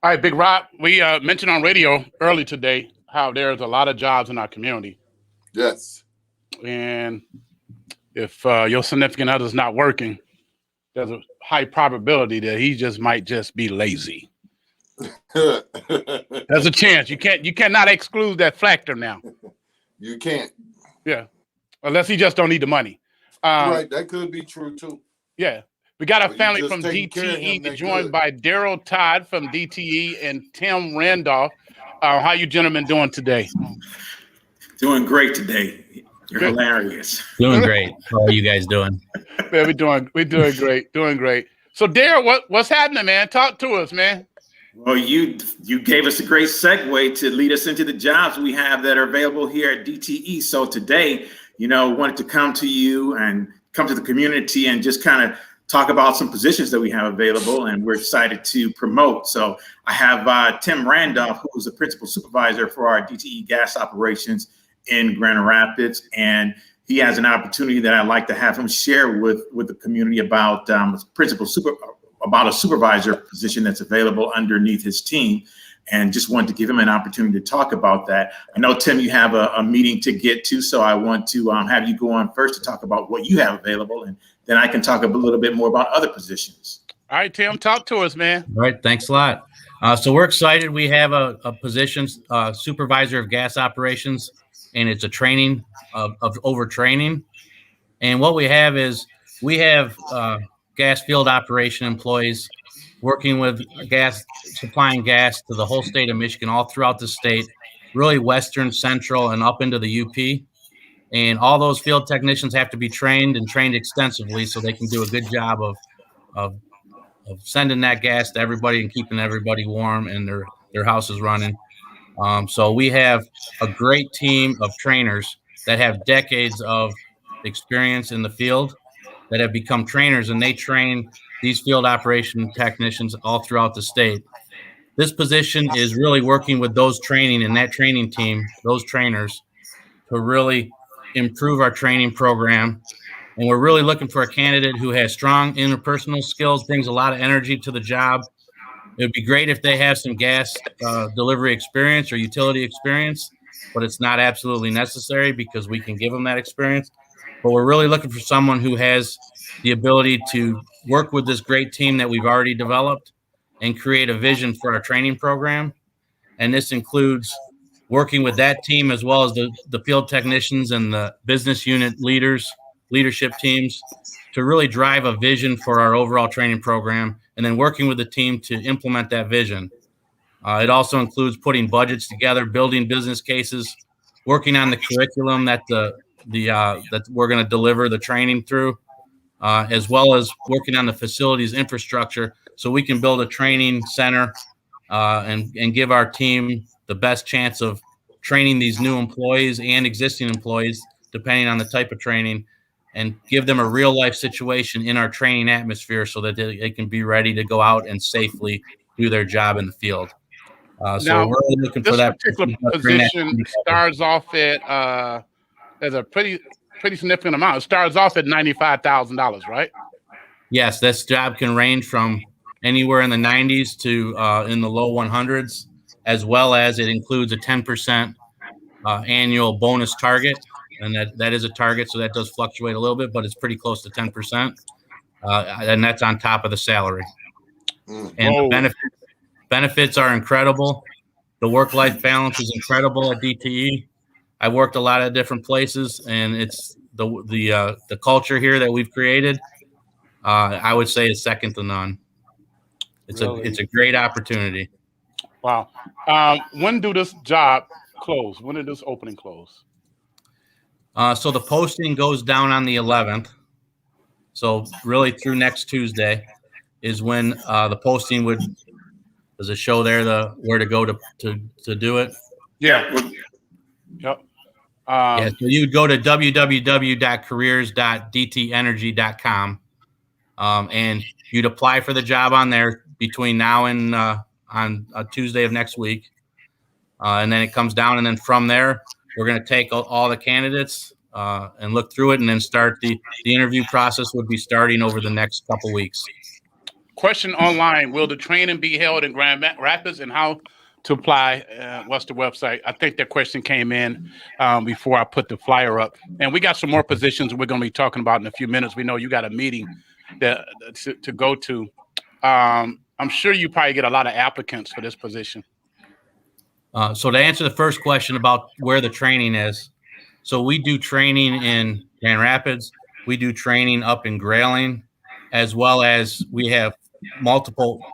All right, Big Rob, we mentioned on radio early today how there's a lot of jobs in our community. Yes. And if your significant other's not working, there's a high probability that he might just be lazy. There's a chance. You cannot exclude that factor now. You can't. Yeah. Unless he just don't need the money. Right, that could be true too. Yeah. We got a family from DTE joined by Daryl Todd from DTE and Tim Randolph. How you gentlemen doing today? Doing great today. You're hilarious. Doing great. How are you guys doing? Yeah, we're doing great. Doing great. So Daryl, what's happening, man? Talk to us, man. Well, you gave us a great segue to lead us into the jobs we have that are available here at DTE. So today, wanted to come to you and come to the community and just kind of talk about some positions that we have available and we're excited to promote. So I have Tim Randolph, who is the principal supervisor for our DTE gas operations in Grand Rapids. And he has an opportunity that I'd like to have him share with the community about about a supervisor position that's available underneath his team. And just wanted to give him an opportunity to talk about that. I know, Tim, you have a meeting to get to, so I want to have you go on first to talk about what you have available, and then I can talk a little bit more about other positions. All right, Tim, talk to us, man. All right, thanks a lot. So we're excited. We have a position, supervisor of gas operations, and it's a training of overtraining. And what we have is gas field operation employees working with supplying gas to the whole state of Michigan, all throughout the state, really western, central, and up into the UP. And all those field technicians have to be trained extensively so they can do a good job of sending that gas to everybody and keeping everybody warm and their houses running. So we have a great team of trainers that have decades of experience in the field that have become trainers, and they train these field operation technicians all throughout the state. This position is really working with those training and that training team, those trainers, to really improve our training program. And we're really looking for a candidate who has strong interpersonal skills, brings a lot of energy to the job. It would be great if they have some gas delivery experience or utility experience, but it's not absolutely necessary because we can give them that experience. But we're really looking for someone who has the ability to work with this great team that we've already developed and create a vision for our training program. And this includes working with that team as well as the field technicians and the business unit leadership teams to really drive a vision for our overall training program, and then working with the team to implement that vision. It also includes putting budgets together, building business cases, working on the curriculum that that we're going to deliver the training through, as well as working on the facilities infrastructure so we can build a training center and give our team the best chance of training these new employees and existing employees, depending on the type of training, and give them a real life situation in our training atmosphere so that they can be ready to go out and safely do their job in the field. So we're really looking for that. This particular position starts off at as a pretty significant amount. It starts off at $95,000, right? Yes, this job can range from anywhere in the 90s to in the low 100s, as well as it includes a 10% annual bonus target. And that is a target, so that does fluctuate a little bit, but it's pretty close to 10%. And that's on top of the salary. And the benefits are incredible. The work-life balance is incredible at DTE. I've worked a lot of different places, and it's the culture here that we've created, I would say, is second to none. It's a great opportunity. Wow. When do this job close? When did this opening close? So the posting goes down on the 11th. So really through next Tuesday is when the posting would. Does it show there where to go to do it? Yeah. Yep. So you'd go to www.careers.dtenergy.com and you'd apply for the job on there between now and on Tuesday of next week. And then it comes down, and then from there, we're going to take all the candidates and look through it, and then start the interview process would be starting over the next couple weeks. question online: will the training be held in Grand Rapids, and how to apply? What's the website? I think that question came in before I put the flyer up. And we got some more positions we're going to be talking about in a few minutes. We know you got a meeting to go to. I'm sure you probably get a lot of applicants for this position. So to answer the first question about where the training is, so we do training in Grand Rapids. We do training up in Grayling, as well as we have multiple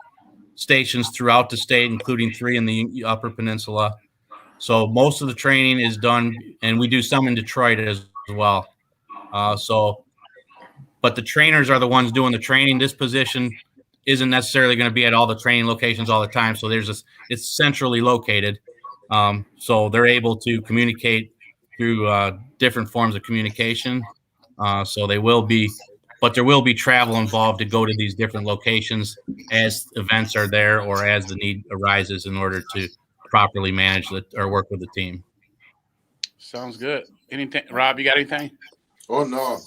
stations throughout the state, including 3 in the Upper Peninsula. So most of the training is done, and we do some in Detroit as well. But the trainers are the ones doing the training. This position isn't necessarily going to be at all the training locations all the time. So it's centrally located. So they're able to communicate through different forms of communication. So they will be, but there will be travel involved to go to these different locations as events are there or as the need arises in order to properly manage or work with the team. Sounds good. Anything, Rob, you got anything? Oh, no.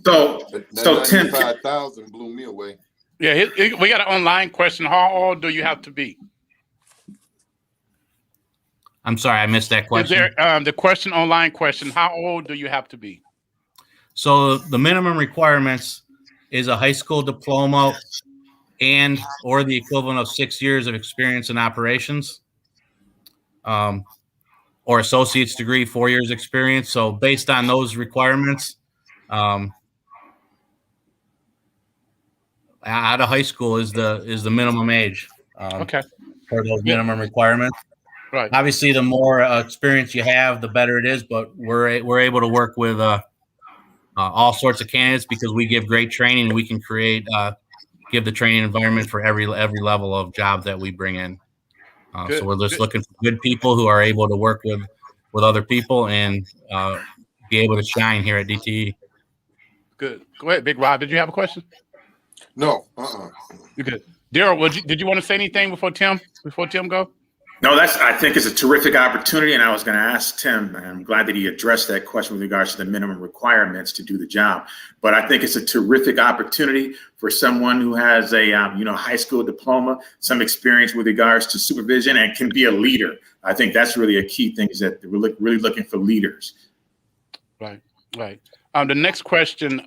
So Tim, 95,000 blew me away. Yeah, we got an online question. How old do you have to be? I'm sorry, I missed that question. Is there, the question online question, how old do you have to be? So the minimum requirements is a high school diploma or the equivalent of 6 years of experience in operations, or associate's degree, 4 years experience. So based on those requirements, out of high school is the minimum age. Okay. For those minimum requirements. Right. Obviously, the more experience you have, the better it is. But we're able to work with all sorts of candidates because we give great training. We can give the training environment for every level of job that we bring in. So we're just looking for good people who are able to work with other people and be able to shine here at DTE. Good. Go ahead, Big Rob. Did you have a question? No. You good. Daryl, did you want to say anything before Tim go? No, I think it's a terrific opportunity, and I was going to ask Tim, and I'm glad that he addressed that question with regards to the minimum requirements to do the job. But I think it's a terrific opportunity for someone who has a high school diploma, some experience with regards to supervision, and can be a leader. I think that's really a key thing, is that we're really looking for leaders. Right. The next question,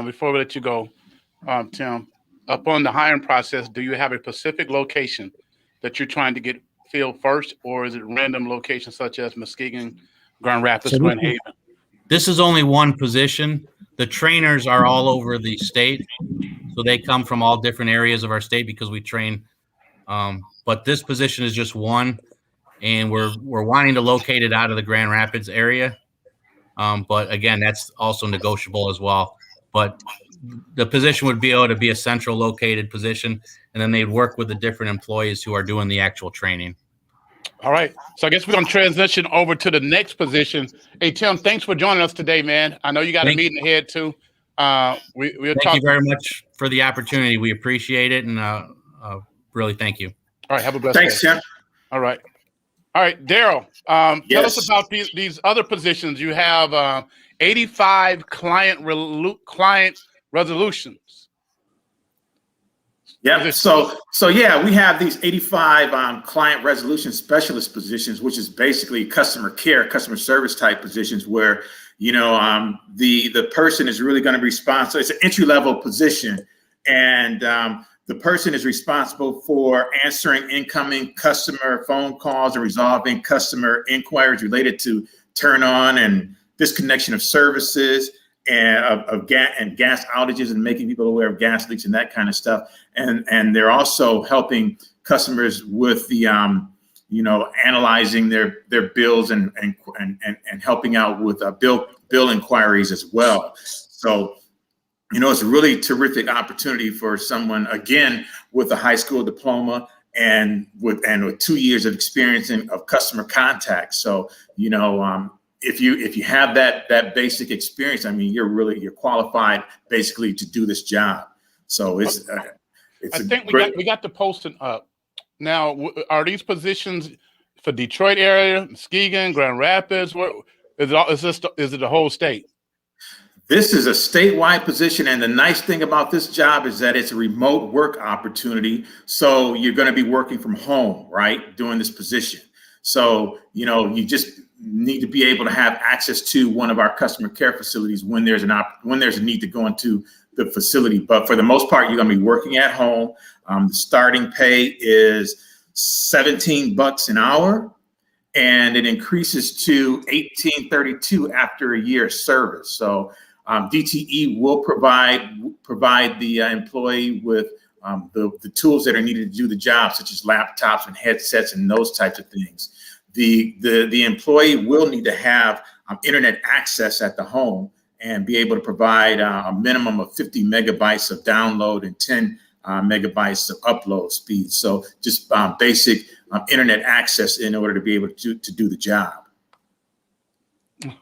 before we let you go, Tim, upon the hiring process, do you have a specific location that you're trying to get filled first, or is it random locations such as Muskegon, Grand Rapids, Glen Haven? This is only one position. The trainers are all over the state, so they come from all different areas of our state because we train. But this position is just one, and we're wanting to locate it out of the Grand Rapids area. But again, that's also negotiable as well. But the position would be able to be a central located position, and then they'd work with the different employees who are doing the actual training. All right. So I guess we're going to transition over to the next position. Hey, Tim, thanks for joining us today, man. I know you got a meeting ahead too. Thank you very much for the opportunity. We appreciate it, and really thank you. All right. Have a blessed day. Thanks, Tim. All right, Daryl, tell us about these other positions. You have 85 client resolutions. Yeah. So yeah, we have these 85 client resolution specialist positions, which is basically customer care, customer service type positions where, the person is really going to be responsible. It's an entry level position, and the person is responsible for answering incoming customer phone calls and resolving customer inquiries related to turn on and disconnection of services and of gas outages, and making people aware of gas leaks and that kind of stuff. And they're also helping customers with the analyzing their bills and helping out with bill inquiries as well. So it's a really terrific opportunity for someone, again, with a high school diploma and with 2 years of experience of customer contact. So if you have that basic experience, I mean, you're qualified basically to do this job. So I think we got the posting up. Now, are these positions for Detroit area, Muskegon, Grand Rapids? Is it the whole state? This is a statewide position, and the nice thing about this job is that it's a remote work opportunity. So you're going to be working from home, right, doing this position. So, you just need to be able to have access to one of our customer care facilities when there's a need to go into the facility. But for the most part, you're going to be working at home. The starting pay is $17 an hour, and it increases to $18.32 after a year of service. So DTE will provide the employee with the tools that are needed to do the job, such as laptops and headsets and those types of things. The employee will need to have internet access at the home and be able to provide a minimum of 50 megabytes of download and 10 megabytes of upload speed. So just basic internet access in order to be able to do the job.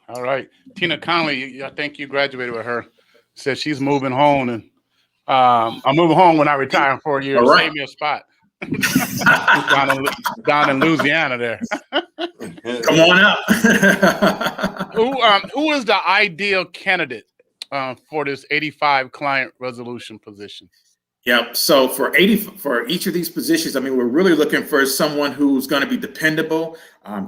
All right. Tina Conley, I think you graduated with her, said she's moving home, and I'm moving home when I retire in 4 years. All right. Save me a spot. down in Louisiana there. Come on up. Who is the ideal candidate for this 85 client resolution position? Yep. So for each of these positions, I mean, we're really looking for someone who's going to be dependable,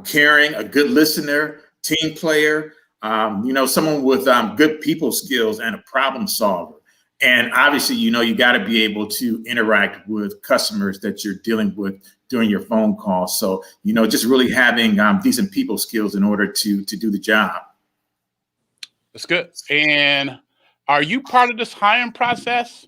caring, a good listener, team player, someone with good people skills and a problem solver. And obviously, you got to be able to interact with customers that you're dealing with during your phone calls. So, just really having decent people skills in order to do the job. That's good. And are you part of this hiring process?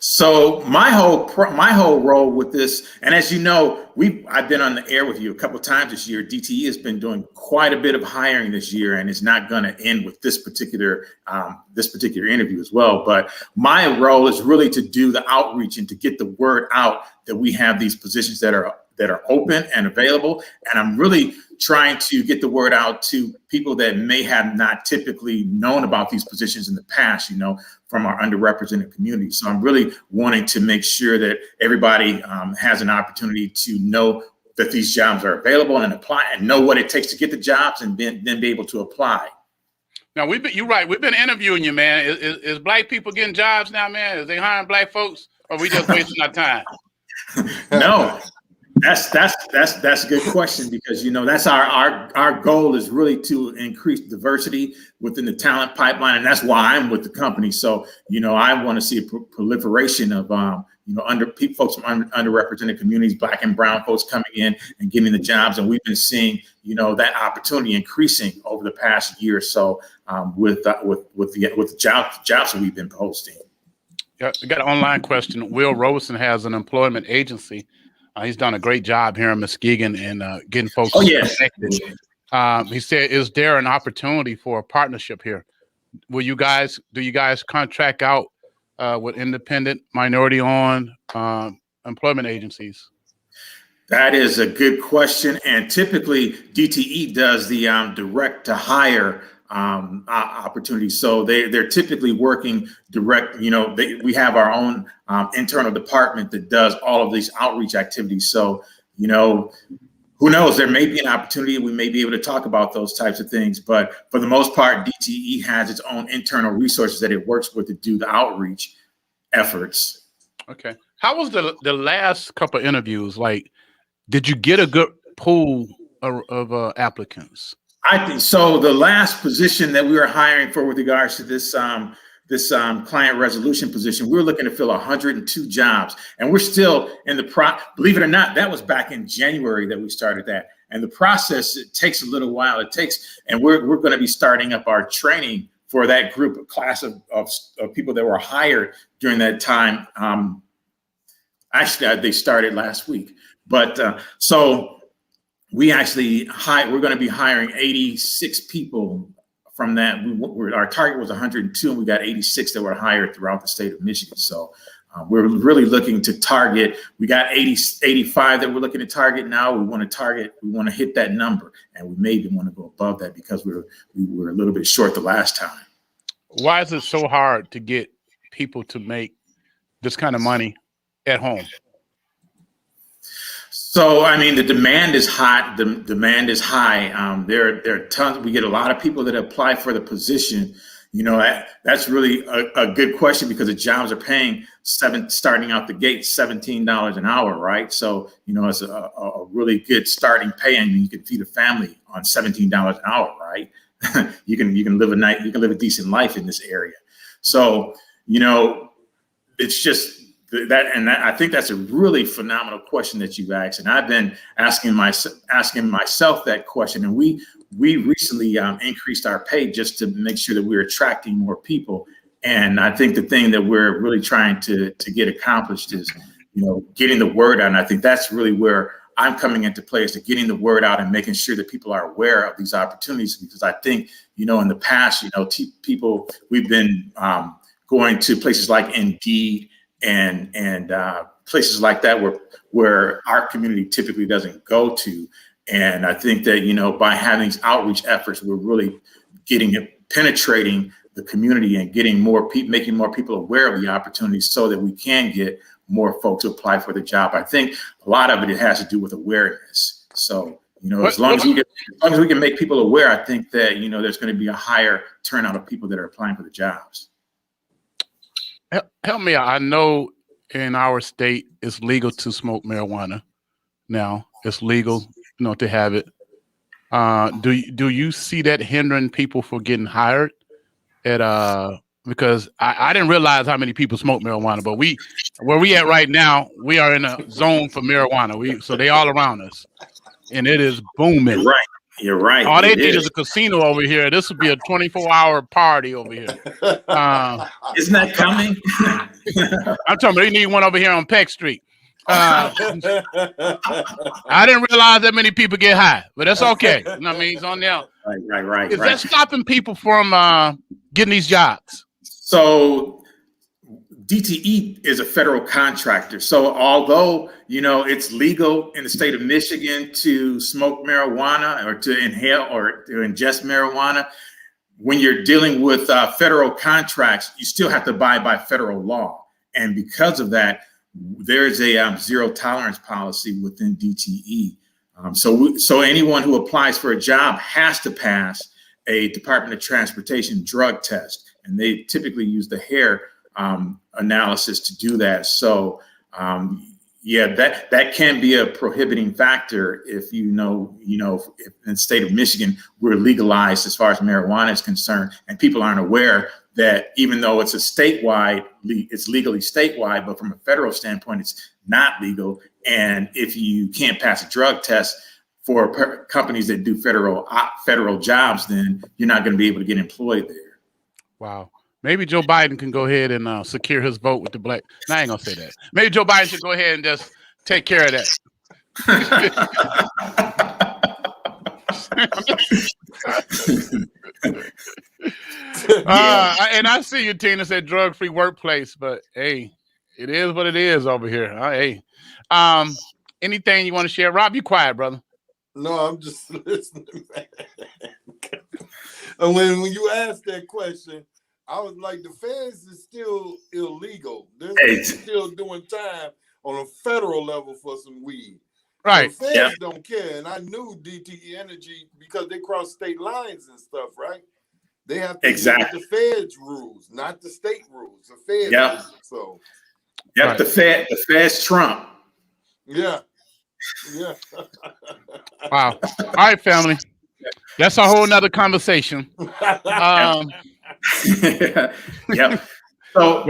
So my whole role with this, and as you know, I've been on the air with you a couple of times this year. DTE has been doing quite a bit of hiring this year, and it's not going to end with this particular interview as well. But my role is really to do the outreach and to get the word out that we have these positions that are open and available. And I'm really trying to get the word out to people that may have not typically known about these positions in the past, from our underrepresented community. So I'm really wanting to make sure that everybody has an opportunity to know that these jobs are available and apply and know what it takes to get the jobs and then be able to apply. Now, you're right. We've been interviewing you, man. Is black people getting jobs now, man? Is they hiring black folks, or are we just wasting our time? No. That's a good question, because that's our goal is really to increase diversity within the talent pipeline, and that's why I'm with the company. So I want to see a proliferation of folks from underrepresented communities, black and brown folks coming in and getting the jobs, and we've been seeing that opportunity increasing over the past year or so with the jobs that we've been posting. Yeah, we got an online question. Will Robeson has an employment agency. He's done a great job here in Muskegon and getting folks connected. He said, is there an opportunity for a partnership here? Do you guys contract out with independent, minority-owned employment agencies? That is a good question. And typically DTE does the direct to hire opportunities. So they're typically working direct, we have our own internal department that does all of these outreach activities. So, who knows, there may be an opportunity. We may be able to talk about those types of things, but for the most part, DTE has its own internal resources that it works with to do the outreach efforts. Okay. How was the last couple of interviews? Like, did you get a good pool of applicants? I think so. The last position that we were hiring for with regards to this client resolution position, we were looking to fill 102 jobs, and we're still in believe it or not, that was back in January that we started that. And the process, it takes a little while. And we're going to be starting up our training for that group of class of people that were hired during that time. Actually, they started last week, but so we actually we're going to be hiring 86 people from that. Our target was 102, and we got 86 that were hired throughout the state of Michigan. So we're really looking to target. We got 85 that we're looking to target now. We want to hit that number, and we may even want to go above that because we were a little bit short the last time. Why is it so hard to get people to make this kind of money at home? So, I mean, the demand is hot. The demand is high. There are tons. We get a lot of people that apply for the position. That's really a good question, because the jobs are paying starting out the gate, $17 an hour, right? So, it's a really good starting pay, and you can feed a family on $17 an hour, right? you can live a decent life in this area. So, it's just that, and I think that's a really phenomenal question that you've asked, and I've been asking myself that question. And we recently increased our pay just to make sure that we're attracting more people. And I think the thing that we're really trying to get accomplished is, getting the word out. And I think that's really where I'm coming into play, is to getting the word out and making sure that people are aware of these opportunities. Because I think, in the past, people, we've been going to places like Indeed and places like that where our community typically doesn't go to. And I think that, by having these outreach efforts, we're really penetrating the community and getting making more people aware of the opportunities, so that we can get more folks to apply for the job. I think a lot of it has to do with awareness. So, as long as we can make people aware, I think that, there's going to be a higher turnout of people that are applying for the jobs. Help me out. I know in our state it's legal to smoke marijuana now. It's legal, to have it. Do you see that hindering people from getting hired because I didn't realize how many people smoke marijuana, but where we at right now, we are in a zone for marijuana. So they all around us, and it is booming. You're right. All they need is a casino over here. This would be a 24-hour party over here. Isn't that coming? I'm talking about they need one over here on Peck Street. I didn't realize that many people get high, but that's okay. It's on there. Right. Is that stopping people from getting these jobs? So DTE is a federal contractor. So although, it's legal in the state of Michigan to smoke marijuana or to inhale or to ingest marijuana, when you're dealing with federal contracts, you still have to abide by federal law. And because of that, there's a zero tolerance policy within DTE. So anyone who applies for a job has to pass a Department of Transportation drug test, and they typically use the hair analysis to do that. So that can be a prohibiting factor if if in the state of Michigan we're legalized as far as marijuana is concerned, and people aren't aware that even though it's it's legally statewide, but from a federal standpoint, it's not legal. And if you can't pass a drug test for companies that do federal jobs, then you're not going to be able to get employed there. Wow. Maybe Joe Biden can go ahead and secure his vote with the black. No, I ain't gonna say that. Maybe Joe Biden should go ahead and just take care of that. And I see you, Tina, said drug-free workplace, but hey, it is what it is over here. Hey, anything you want to share? Rob, you quiet, brother. No, I'm just listening, man. And when you asked that question, I was like, the feds is still illegal. They're still doing time on a federal level for some weed. Right. The feds don't care. And I knew DTE Energy, because they cross state lines and stuff, right? They have to use the feds rules, not the state rules. The feds rules. So right. the feds trump. Yeah. Wow. All right, family. That's a whole nother conversation. Yep. So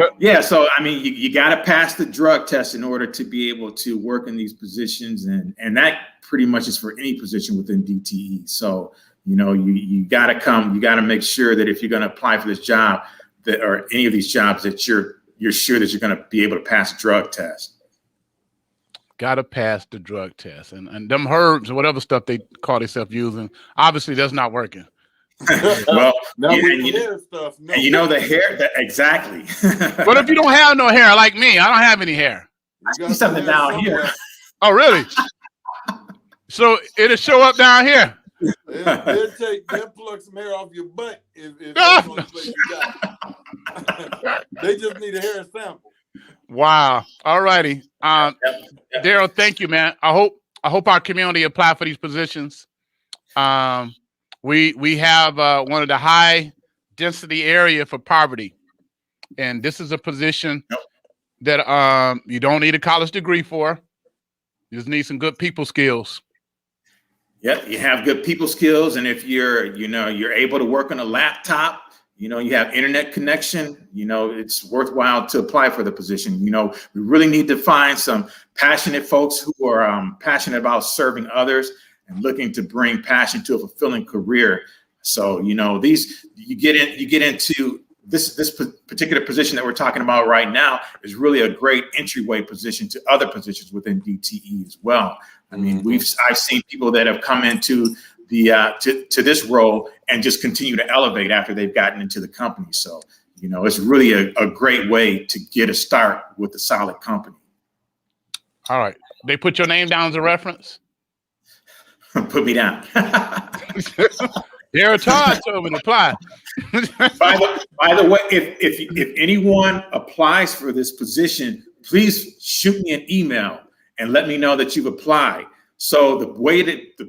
you got to pass the drug test in order to be able to work in these positions, and that pretty much is for any position within DTE. So you got to make sure that if you're going to apply for this job, or any of these jobs, that you're sure that you're going to be able to pass a drug test. Got to pass the drug test, and them herbs or whatever stuff they call themselves using, obviously that's not working. Well, now hair stuff. No. The hair. Exactly. What if you don't have no hair like me? I don't have any hair. I see something down here. Oh, really? So it'll show up down here. They'll pluck some hair off your butt if that's the only place you got. They just need a hair sample. Wow. All righty. Daryl, thank you, man. I hope our community apply for these positions. We have one of the high density area for poverty. And this is a position that you don't need a college degree for. You just need some good people skills. Yep, you have good people skills, and if you're able to work on a laptop, you have internet connection, it's worthwhile to apply for the position. We really need to find some passionate folks who are passionate about serving others and looking to bring passion to a fulfilling career. So, you get into this particular position that we're talking about right now is really a great entryway position to other positions within DTE as well. I mean, I've seen people that have come into the to this role and just continue to elevate after they've gotten into the company. So, it's really a great way to get a start with a solid company. All right. They put your name down as a reference? Put me down. Derek Todd told me to apply. By the way, if anyone applies for this position, please shoot me an email and let me know that you've applied. So the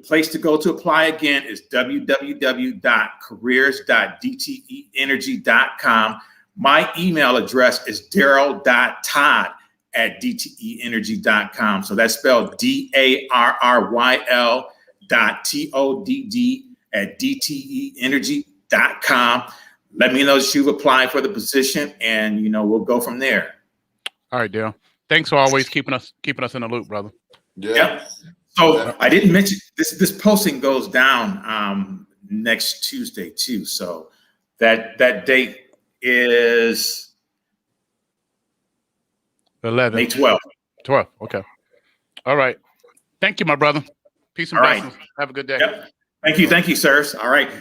place to go to apply again is www.careers.dteenergy.com. My email address is daryl.todd@dteenergy.com. So that's spelled DARRYL.TODD@dteenergy.com. Let me know that you've applied for the position, and we'll go from there. All right, Daryl. Thanks for always keeping us in the loop, brother. Yeah. Yep. So I didn't mention this posting goes down next Tuesday too. So that date is 11. May 12th. 12. Okay. All right. Thank you, my brother. Peace and All right. blessings. Have a good day. Yep. Thank you, sirs. All right.